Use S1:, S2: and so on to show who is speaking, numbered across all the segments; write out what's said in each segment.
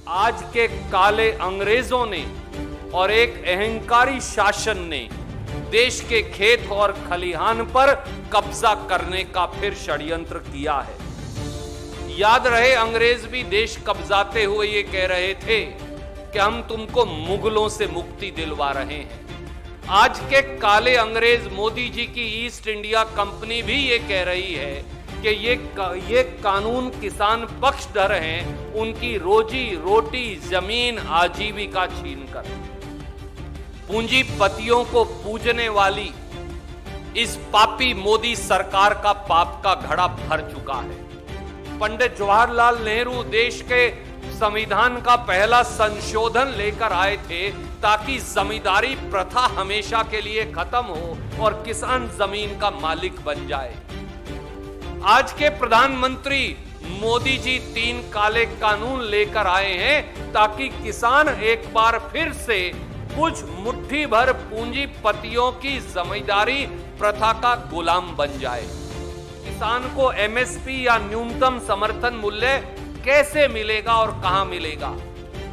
S1: आज के काले अंग्रेजों ने और एक अहंकारी शासन ने देश के खेत और खलिहान पर कब्जा करने का फिर षड्यंत्र किया है। याद रहे, अंग्रेज भी देश कब्जाते हुए ये कह रहे थे कि हम तुमको मुगलों से मुक्ति दिलवा रहे हैं। आज के काले अंग्रेज मोदी जी की ईस्ट इंडिया कंपनी भी ये कह रही है कि ये कानून किसान पक्षधर हैं, उनकी रोजी रोटी जमीन आजीविका छीनकर। पूंजीपतियों को पूजने वाली इस पापी मोदी सरकार का पाप का घड़ा भर चुका है। पंडित जवाहरलाल नेहरू देश के संविधान का पहला संशोधन लेकर आए थे ताकि जमींदारी प्रथा हमेशा के लिए खत्म हो और किसान जमीन का मालिक बन जाए। आज के प्रधानमंत्री मोदी जी 3 काले कानून लेकर आए हैं ताकि किसान एक बार फिर से कुछ मुट्ठी भर पूंजीपतियों की जमींदारी प्रथा का गुलाम बन जाए। किसान को एमएसपी या न्यूनतम समर्थन मूल्य कैसे मिलेगा और कहां मिलेगा?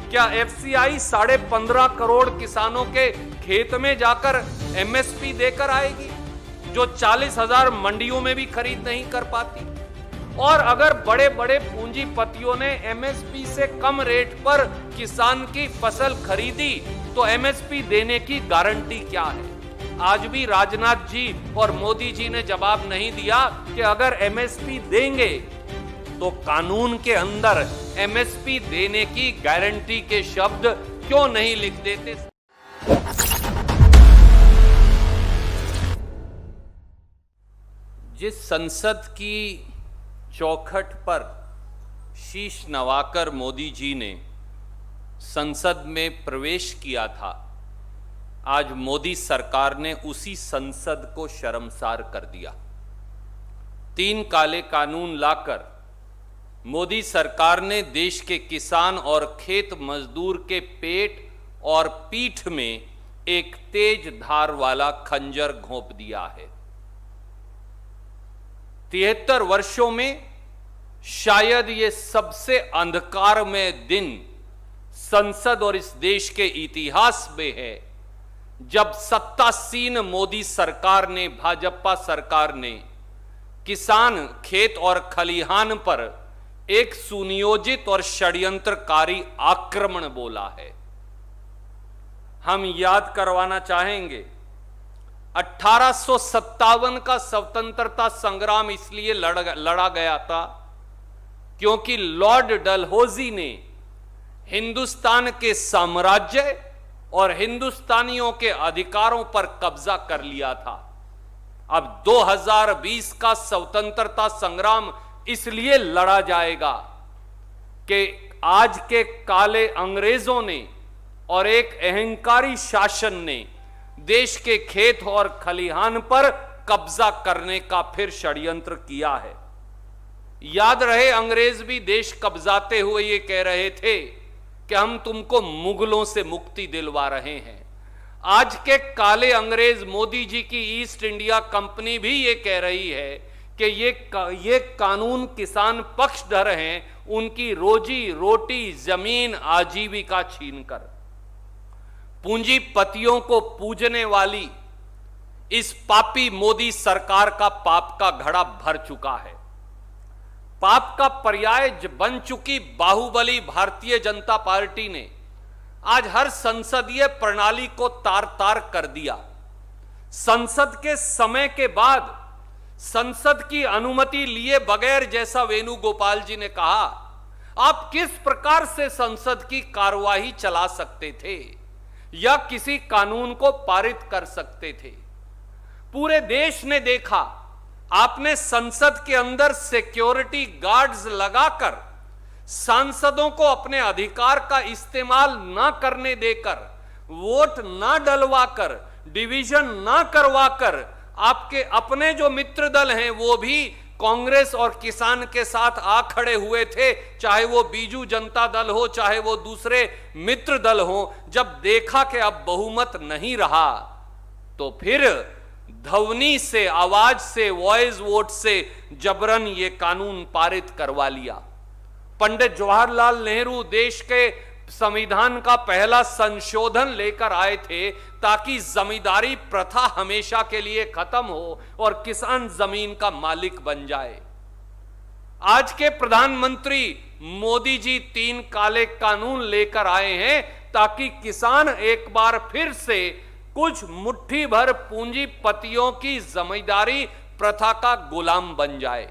S1: क्या एफसीआई 15.5 करोड़ किसानों के खेत में जाकर एमएसपी देकर आएगी, जो 40,000 मंडियों में भी खरीद नहीं कर पाती? और अगर बड़े बड़े पूंजीपतियों ने एमएसपी से कम रेट पर किसान की फसल खरीदी तो एमएसपी देने की गारंटी क्या है? आज भी राजनाथ जी और मोदी जी ने जवाब नहीं दिया कि अगर एमएसपी देंगे तो कानून के अंदर एमएसपी देने की गारंटी के शब्द क्यों नहीं लिख देते? जिस संसद की चौखट पर शीश नवाकर मोदी जी ने संसद में प्रवेश किया था, आज मोदी सरकार ने उसी संसद को शर्मसार कर दिया। 3 काले कानून लाकर मोदी सरकार ने देश के किसान और खेत मजदूर के पेट और पीठ में एक तेज धार वाला खंजर घोंप दिया है। 73 वर्षों में शायद ये सबसे अंधकारमय दिन संसद और इस देश के इतिहास में है, जब सत्तासीन मोदी सरकार ने, भाजपा सरकार ने किसान, खेत और खलिहान पर एक सुनियोजित और षड्यंत्रकारी आक्रमण बोला है। हम याद करवाना चाहेंगे, 1857 का स्वतंत्रता संग्राम इसलिए लड़ा गया था क्योंकि लॉर्ड डलहौजी ने हिंदुस्तान के साम्राज्य और हिंदुस्तानियों के अधिकारों पर कब्जा कर लिया था। अब 2020 का स्वतंत्रता संग्राम इसलिए लड़ा जाएगा कि आज के काले अंग्रेजों ने और एक अहंकारी शासन ने देश के खेत और खलिहान पर कब्जा करने का फिर षड्यंत्र किया है। याद रहे, अंग्रेज भी देश कब्जाते हुए ये कह रहे थे कि हम तुमको मुगलों से मुक्ति दिलवा रहे हैं। आज के काले अंग्रेज मोदी जी की ईस्ट इंडिया कंपनी भी ये कह रही है कि ये कानून किसान पक्षधर हैं, उनकी रोजी रोटी जमीन आजीविका छीनकर। पूंजीपतियों को पूजने वाली इस पापी मोदी सरकार का पाप का घड़ा भर चुका है। पाप का पर्याय बन चुकी बाहुबली भारतीय जनता पार्टी ने आज हर संसदीय प्रणाली को तार तार कर दिया। संसद के समय के बाद संसद की अनुमति लिए बगैर, जैसा वेणुगोपाल जी ने कहा, आप किस प्रकार से संसद की कार्यवाही चला सकते थे या किसी कानून को पारित कर सकते थे? पूरे देश ने देखा, आपने संसद के अंदर सिक्योरिटी गार्ड्स लगाकर सांसदों को अपने अधिकार का इस्तेमाल ना करने देकर, वोट ना डलवाकर, डिवीजन ना करवाकर, आपके अपने जो मित्र दल हैं वो भी कांग्रेस और किसान के साथ आ खड़े हुए थे, चाहे वो बीजू जनता दल हो, चाहे वो दूसरे मित्र दल हो। जब देखा कि अब बहुमत नहीं रहा तो फिर ध्वनि से, आवाज से, वॉइस वोट से जबरन ये कानून पारित करवा लिया। पंडित जवाहरलाल नेहरू देश के संविधान का पहला संशोधन लेकर आए थे ताकि जमींदारी प्रथा हमेशा के लिए खत्म हो और किसान जमीन का मालिक बन जाए। आज के प्रधानमंत्री मोदी जी 3 काले कानून लेकर आए हैं ताकि किसान एक बार फिर से कुछ मुट्ठी भर पूंजीपतियों की जमींदारी प्रथा का गुलाम बन जाए।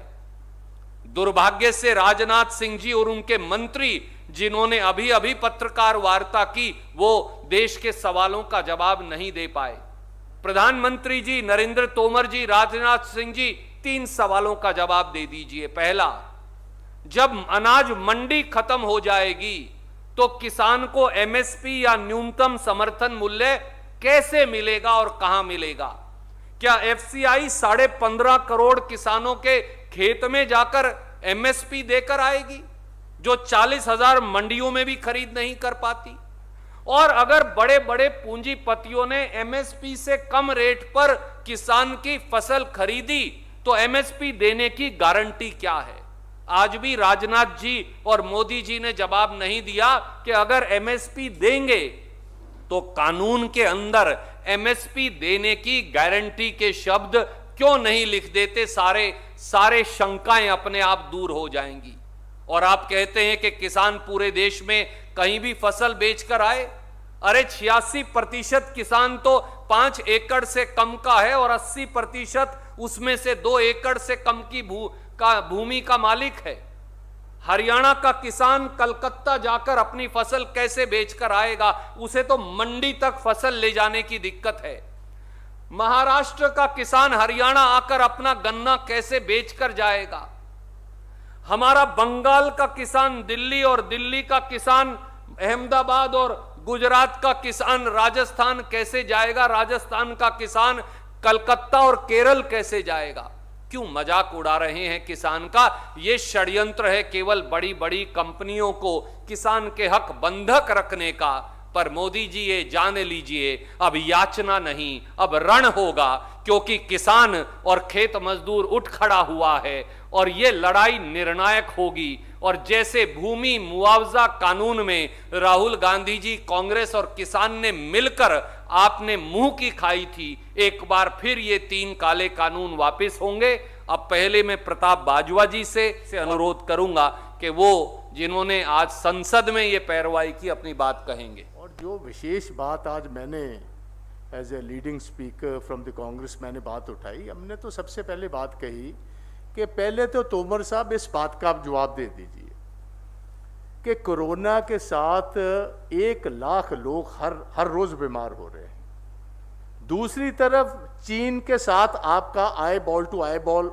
S1: दुर्भाग्य से राजनाथ सिंह जी और उनके मंत्री जिन्होंने अभी अभी पत्रकार वार्ता की, वो देश के सवालों का जवाब नहीं दे पाए। प्रधानमंत्री जी नरेंद्र तोमर जी, राजनाथ सिंह जी, 3 सवालों का जवाब दे दीजिए। पहला, जब अनाज मंडी खत्म हो जाएगी तो किसान को एमएसपी या न्यूनतम समर्थन मूल्य कैसे मिलेगा और कहां मिलेगा? क्या एफसीआई 15.5 करोड़ किसानों के खेत में जाकर एमएसपी देकर आएगी जो 40,000 मंडियों में भी खरीद नहीं कर पाती? और अगर बड़े बड़े पूंजीपतियों ने एमएसपी से कम रेट पर किसान की फसल खरीदी तो एमएसपी देने की गारंटी क्या है? आज भी राजनाथ जी और मोदी जी ने जवाब नहीं दिया कि अगर एमएसपी देंगे तो कानून के अंदर एमएसपी देने की गारंटी के शब्द क्यों नहीं लिख देते? सारे शंकाएं अपने आप दूर हो जाएंगी। और आप कहते हैं कि किसान पूरे देश में कहीं भी फसल बेचकर आए। अरे 86% किसान तो 5 एकड़ से कम का है और 80% उसमें से 2 एकड़ से कम की भूमि का मालिक है। हरियाणा का किसान कलकत्ता जाकर अपनी फसल कैसे बेचकर आएगा? उसे तो मंडी तक फसल ले जाने की दिक्कत है। महाराष्ट्र का किसान हरियाणा आकर अपना गन्ना कैसे बेचकर जाएगा? हमारा बंगाल का किसान दिल्ली और दिल्ली का किसान अहमदाबाद और गुजरात का किसान राजस्थान कैसे जाएगा? राजस्थान का किसान कलकत्ता और केरल कैसे जाएगा? क्यों मजाक उड़ा रहे हैं किसान का? यह षड्यंत्र है केवल बड़ी बड़ी कंपनियों को किसान के हक बंधक रखने का। पर मोदी जी ये जान लीजिए, अब याचना नहीं, अब रण होगा, क्योंकि किसान और खेत मजदूर उठ खड़ा हुआ है और ये लड़ाई निर्णायक होगी। और जैसे भूमि मुआवजा कानून में राहुल गांधी जी, कांग्रेस और किसान ने मिलकर आपने मुंह की खाई थी, एक बार फिर ये 3 काले कानून वापस होंगे। अब पहले मैं प्रताप बाजवा जी से अनुरोध करूंगा कि वो जिन्होंने आज संसद में ये पैरवाई की अपनी बात कहेंगे।
S2: और जो विशेष बात आज मैंने as a leading speaker from the Congress मैंने बात उठाई, हमने तो सबसे पहले बात कही कि पहले तो तोमर साहब इस बात का आप जवाब दे दीजिए कि कोरोना के साथ 1 लाख लोग हर रोज बीमार हो रहे हैं। दूसरी तरफ चीन के साथ आपका eyeball to eyeball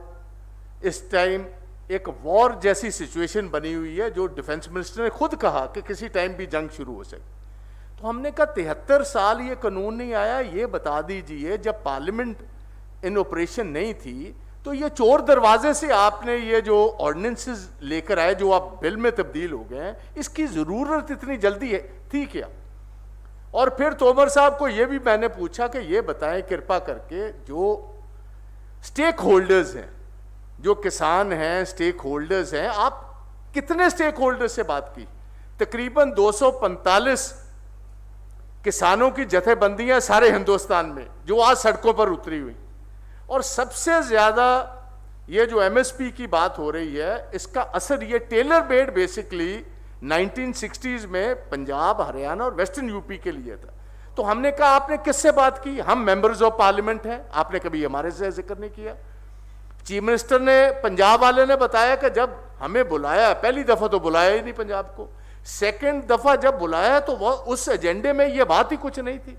S2: इस टाइम एक वॉर जैसी सिचुएशन बनी हुई है, जो डिफेंस मिनिस्टर ने खुद कहा कि किसी टाइम भी जंग शुरू हो सकती। तो हमने कहा 73 साल ये कानून नहीं आया, ये बता दीजिए जब पार्लियामेंट इन ऑपरेशन नहीं थी तो ये चोर दरवाजे से आपने ये जो ऑर्डिनेंसेस लेकर आए, जो आप बिल में तब्दील हो गए हैं, इसकी जरूरत इतनी जल्दी है थी क्या? और फिर तोमर साहब को ये भी मैंने पूछा कि ये बताएं कृपा करके, जो स्टेक होल्डर्स हैं, जो किसान हैं, स्टेक होल्डर्स हैं, आप कितने स्टेक होल्डर्स से बात की? तकरीबन 245 किसानों की जथेबंदियां सारे हिंदुस्तान में जो आज सड़कों पर उतरी हुई। और सबसे ज्यादा ये जो एमएसपी की बात हो रही है, इसका असर ये टेलर मेड बेसिकली 1960s में पंजाब, हरियाणा और वेस्टर्न यूपी के लिए था। तो हमने कहा आपने किससे बात की? हम मेंबर्स ऑफ पार्लियामेंट हैं, आपने कभी हमारे से जिक्र नहीं किया। चीफ मिनिस्टर ने, पंजाब वाले ने बताया कि जब हमें बुलाया, पहली दफा तो बुलाया ही नहीं पंजाब को, सेकंड दफा जब बुलाया तो वह उस एजेंडे में यह बात ही कुछ नहीं थी।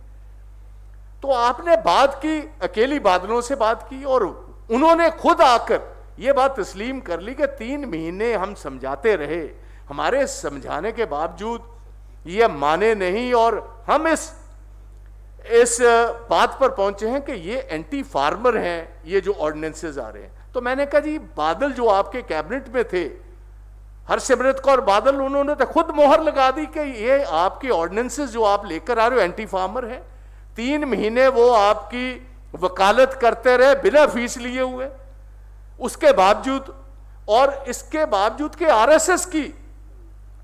S2: तो आपने बात की, अकेली बादलों से बात की, और उन्होंने खुद आकर यह बात तस्लीम कर ली कि 3 महीने हम समझाते रहे, हमारे समझाने के बावजूद यह माने नहीं, और हम इस बात पर पहुंचे हैं कि ये एंटी फार्मर हैं, ये जो ऑर्डिनेंसेस आ रहे हैं। तो मैंने कहा जी, बादल जो आपके कैबिनेट में थे, हरसिमरत कौर बादल, उन्होंने तो खुद मोहर लगा दी कि ये आपके ऑर्डिनेंसेस जो आप लेकर आ रहे हो एंटी फार्मर है। 3 महीने वो आपकी वकालत करते रहे बिना फीस लिए हुए, उसके बावजूद, और इसके बावजूद कि आरएसएस की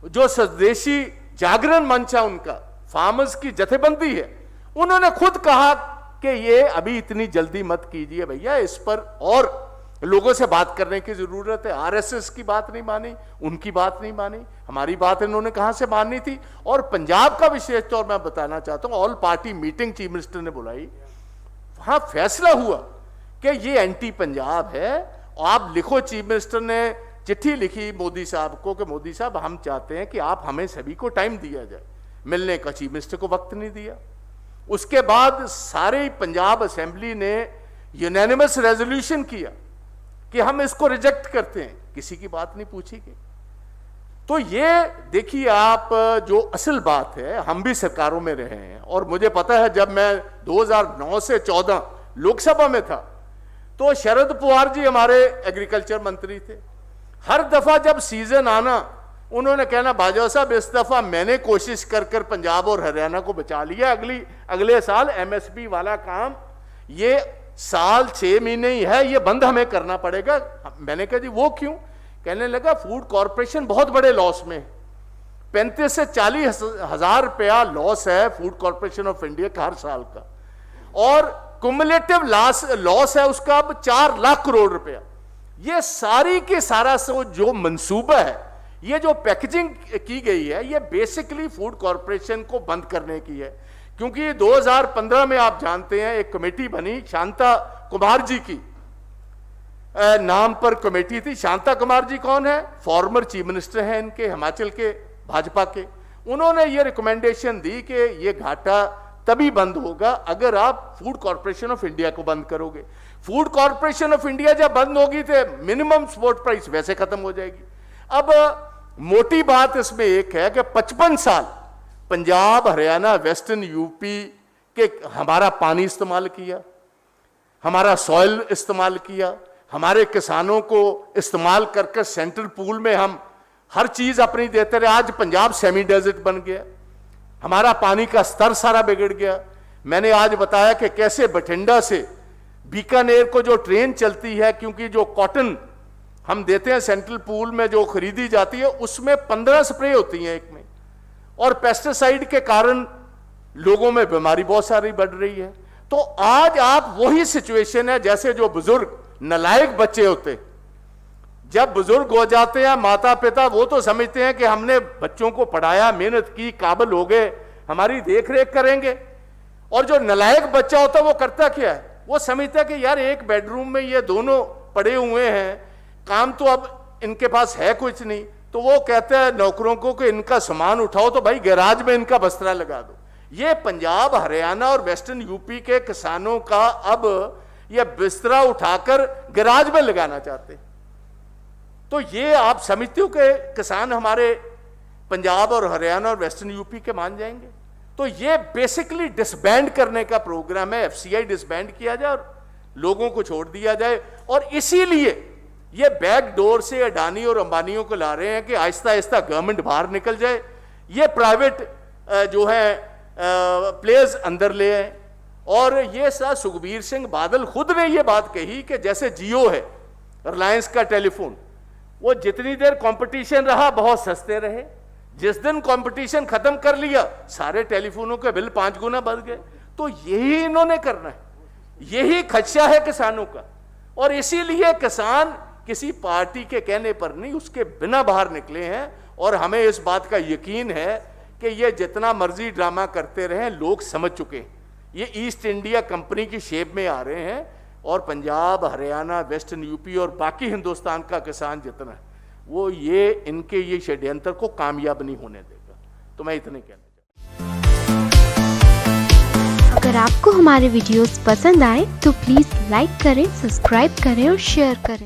S2: जो स्वदेशी जागरण मंच है उनका, फार्मर्स की जथेबंदी है, उन्होंने खुद कहा कि ये अभी इतनी जल्दी मत कीजिए भैया, इस पर और लोगों से बात करने की जरूरत है। आरएसएस की बात नहीं मानी, उनकी बात नहीं मानी, हमारी बात इन्होंने कहां से माननी थी। और पंजाब का विशेष तौर मैं बताना चाहता हूं, all party meeting chief minister ने बुलाई, वहां फैसला हुआ कि ये एंटी पंजाब है। आप लिखो, चीफ मिनिस्टर ने चिट्ठी लिखी मोदी साहब को कि मोदी साहब हम चाहते हैं कि आप हमें सभी को टाइम दिया जाए। मिलने का चीफ मिनिस्टर को वक्त नहीं दिया। उसके बाद सारे पंजाब असेंबली ने यूनानिमस रेजोल्यूशन किया कि हम इसको रिजेक्ट करते हैं, किसी की बात नहीं पूछी गई। तो ये देखिए आप, जो असल बात है, हम भी सरकारों में रहे हैं और मुझे पता है जब मैं 2009 से 14 लोकसभा में था तो शरद पवार जी हमारे एग्रीकल्चर मंत्री थे। हर दफा जब सीजन आना उन्होंने कहना बाजवा साहब इस दफा मैंने कोशिश कर कर पंजाब और हरियाणा को बचा लिया, अगले साल एमएसपी वाला काम ये साल 6 महीने ही है, ये बंद हमें करना पड़ेगा। मैंने कहा जी वो क्यों? कहने लगा फूड कॉर्पोरेशन बहुत बड़े लॉस में, 35 से 40 हजार रुपया लॉस है फूड कॉर्पोरेशन ऑफ इंडिया का हर साल का, और कुमुलेटिव लॉस है उसका अब 4 लाख करोड़ रुपया। ये सारी के सारा जो मंसूबा है, ये जो पैकेजिंग की गई है, ये बेसिकली फूड कॉर्पोरेशन को बंद करने की है। क्योंकि 2015 में आप जानते हैं एक कमेटी बनी, शांता कुमार जी की नाम पर कमेटी थी। शांता कुमार जी कौन है? फॉर्मर चीफ मिनिस्टर हैं इनके, हिमाचल के भाजपा के। उन्होंने ये रिकमेंडेशन दी कि ये घाटा तभी बंद होगा अगर आप फूड कॉर्पोरेशन ऑफ इंडिया को बंद करोगे। फूड कॉर्पोरेशन ऑफ इंडिया जब बंद होगी तो मिनिमम सपोर्ट प्राइस वैसे खत्म हो जाएगी। अब मोटी बात इसमें एक है कि 55 साल पंजाब, हरियाणा, वेस्टर्न यूपी के हमारा पानी इस्तेमाल किया, हमारा सॉइल इस्तेमाल किया, हमारे किसानों को इस्तेमाल करके सेंट्रल पूल में हम हर चीज अपनी देते रहे। आज पंजाब सेमी डेजर्ट बन गया, हमारा पानी का स्तर सारा बिगड़ गया। मैंने आज बताया कि कैसे बठिंडा से बीकानेर को जो ट्रेन चलती है, क्योंकि जो कॉटन हम देते हैं सेंट्रल पूल में जो खरीदी जाती है उसमें 15 स्प्रे होती हैं एक में, और पेस्टिसाइड के कारण लोगों में बीमारी बहुत सारी बढ़ रही है। तो आज आप वही सिचुएशन है जैसे जो बुजुर्ग नालायक बच्चे होते, जब बुजुर्ग हो जाते हैं माता पिता, वो तो समझते हैं कि हमने बच्चों को पढ़ाया, मेहनत की, काबिल हो गए, हमारी देख रेख करेंगे। और जो नालायक बच्चा होता है वो करता क्या है? वो समझता है कि यार एक बेडरूम में ये दोनों पड़े हुए हैं, काम तो अब इनके पास है कुछ नहीं, तो वो कहता है नौकरों को कि इनका सामान उठाओ तो भाई गैराज में इनका बस्तरा लगा दो। ये पंजाब, हरियाणा और वेस्टर्न यूपी के किसानों का अब ये बिस्तरा उठाकर गैराज में लगाना चाहते हैं। तो ये आप समझते हो कि किसान हमारे पंजाब और हरियाणा और वेस्टर्न यूपी के मान जाएंगे? तो ये बेसिकली डिसबैंड करने का प्रोग्राम है, एफसीआई डिसबैंड किया जाए और लोगों को छोड़ दिया जाए। और इसीलिए ये बैक डोर से अडानी और अंबानियों को ला रहे हैं कि आहिस्ता आहिस्ता गवर्नमेंट बाहर निकल जाए, ये प्राइवेट जो है प्लेयर्स अंदर ले आए। और ये सुखबीर सिंह बादल खुद ने ये बात कही कि जैसे जियो है, रिलायंस का टेलीफोन, वो जितनी देर कंपटीशन रहा बहुत सस्ते रहे, जिस दिन कंपटीशन खत्म कर लिया सारे टेलीफोनों के बिल 5 गुना बढ़ गए। तो यही इन्होंने करना है, यही खदशा है किसानों का। और इसीलिए किसान किसी पार्टी के कहने पर नहीं, उसके बिना बाहर निकले हैं। और हमें इस बात का यकीन है कि ये जितना मर्जी ड्रामा करते रहे, लोग समझ चुके हैं ये ईस्ट इंडिया कंपनी की शेप में आ रहे हैं। और पंजाब, हरियाणा, वेस्टर्न यूपी और बाकी हिंदुस्तान का किसान जितना है वो ये इनके ये षड्यंत्र को कामयाब नहीं होने देगा। तो मैं इतने कहना चाहता हूं।
S3: अगर आपको हमारे वीडियोस पसंद आए तो प्लीज लाइक करें, सब्सक्राइब करें और शेयर करें।